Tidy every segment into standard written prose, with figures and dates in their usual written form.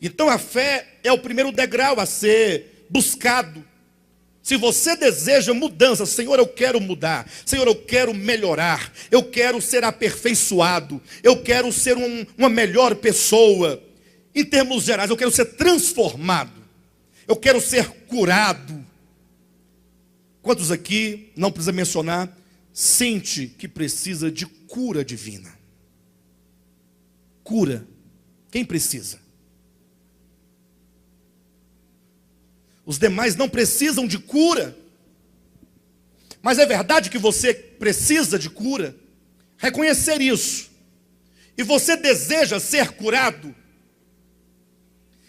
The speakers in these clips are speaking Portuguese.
Então a fé é o primeiro degrau a ser buscado. Se você deseja mudança, Senhor, eu quero mudar, Senhor, eu quero melhorar, eu quero ser aperfeiçoado, eu quero ser uma melhor pessoa. Em termos gerais, eu quero ser transformado, eu quero ser curado. Quantos aqui, não precisa mencionar, sente que precisa de cura divina? Cura. Quem precisa? Os demais não precisam de cura. Mas é verdade que você precisa de cura? Reconhecer isso. E você deseja ser curado?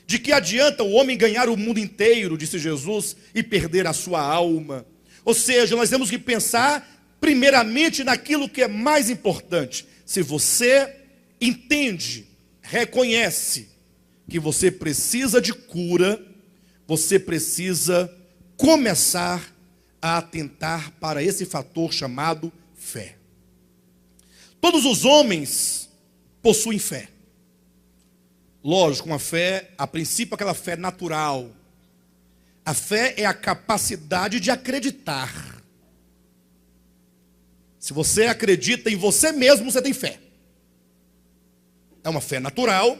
De que adianta o homem ganhar o mundo inteiro, disse Jesus, e perder a sua alma? Ou seja, nós temos que pensar primeiramente naquilo que é mais importante. Se você entende, reconhece que você precisa de cura, você precisa começar a atentar para esse fator chamado fé. Todos os homens possuem fé. Lógico, uma fé, a princípio, aquela fé natural. A fé é a capacidade de acreditar. Se você acredita em você mesmo, você tem fé. É uma fé natural,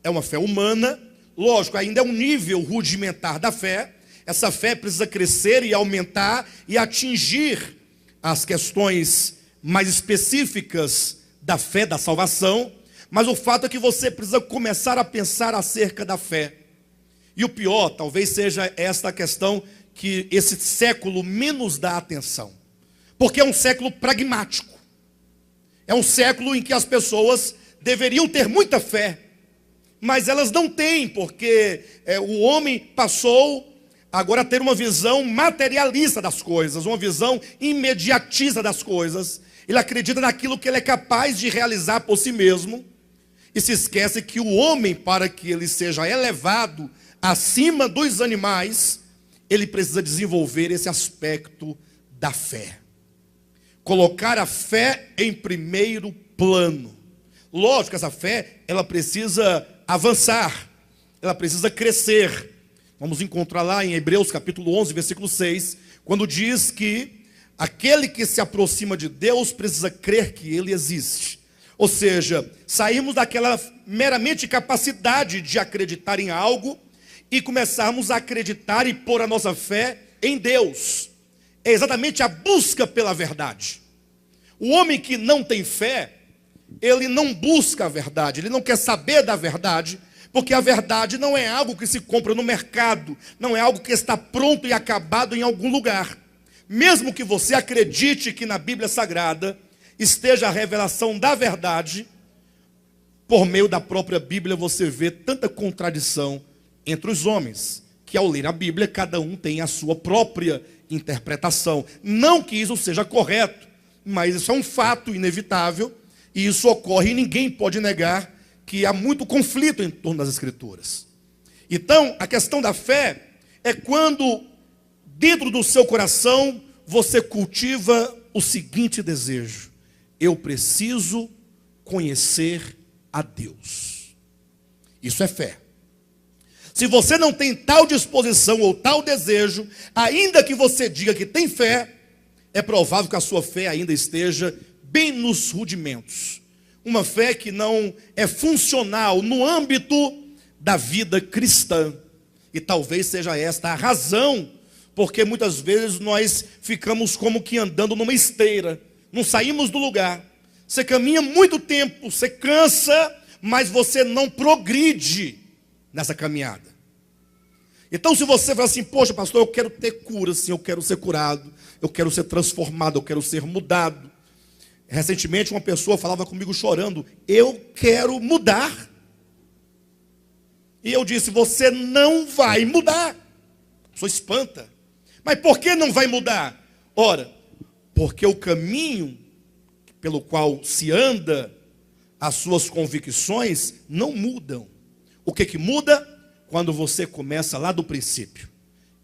é uma fé humana. Lógico, ainda é um nível rudimentar da fé. Essa fé precisa crescer e aumentar e atingir as questões mais específicas da fé, da salvação. Mas o fato é que você precisa começar a pensar acerca da fé. E o pior, talvez seja esta questão que esse século menos dá atenção. Porque é um século pragmático. É um século em que as pessoas deveriam ter muita fé, mas elas não têm, porque o homem passou agora a ter uma visão materialista das coisas, uma visão imediatista das coisas. Ele acredita naquilo que ele é capaz de realizar por si mesmo, e se esquece que o homem, para que ele seja elevado acima dos animais, ele precisa desenvolver esse aspecto da fé. Colocar a fé em primeiro plano. Lógico, essa fé, ela precisa avançar, ela precisa crescer. Vamos encontrar lá em Hebreus capítulo 11, versículo 6, quando diz que aquele que se aproxima de Deus precisa crer que Ele existe. Ou seja, saímos daquela meramente capacidade de acreditar em algo e começarmos a acreditar e pôr a nossa fé em Deus. É exatamente a busca pela verdade. O homem que não tem fé, ele não busca a verdade, ele não quer saber da verdade, porque a verdade não é algo que se compra no mercado, não é algo que está pronto e acabado em algum lugar. Mesmo que você acredite que na Bíblia Sagrada esteja a revelação da verdade, por meio da própria Bíblia você vê tanta contradição entre os homens, que ao ler a Bíblia cada um tem a sua própria interpretação. Não que isso seja correto, mas isso é um fato inevitável, e isso ocorre e ninguém pode negar que há muito conflito em torno das Escrituras. Então, a questão da fé é quando dentro do seu coração você cultiva o seguinte desejo: eu preciso conhecer a Deus. Isso é fé. Se você não tem tal disposição ou tal desejo, ainda que você diga que tem fé, é provável que a sua fé ainda esteja bem nos rudimentos. Uma fé que não é funcional no âmbito da vida cristã. E talvez seja esta a razão, porque muitas vezes nós ficamos como que andando numa esteira, não saímos do lugar. Você caminha muito tempo, você cansa, mas você não progride nessa caminhada. Então se você fala assim, poxa pastor, eu quero ter cura, sim, eu quero ser curado, eu quero ser transformado, eu quero ser mudado. Recentemente uma pessoa falava comigo chorando, eu quero mudar. E eu disse, você não vai mudar. A pessoa espanta. Mas por que não vai mudar? Ora, porque o caminho pelo qual se anda, as suas convicções não mudam. O que muda? Quando você começa lá do princípio.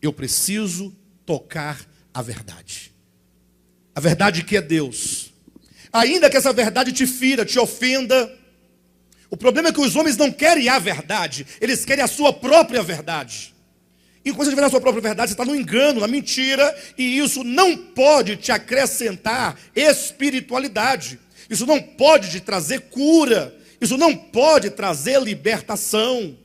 Eu preciso tocar a verdade. A verdade que é Deus. Ainda que essa verdade te fira, te ofenda, O problema é que os homens não querem a verdade, eles querem a sua própria verdade. E quando você tiver a sua própria verdade, você está no engano, na mentira, e isso não pode te acrescentar espiritualidade. Isso não pode te trazer cura. Isso não pode trazer libertação.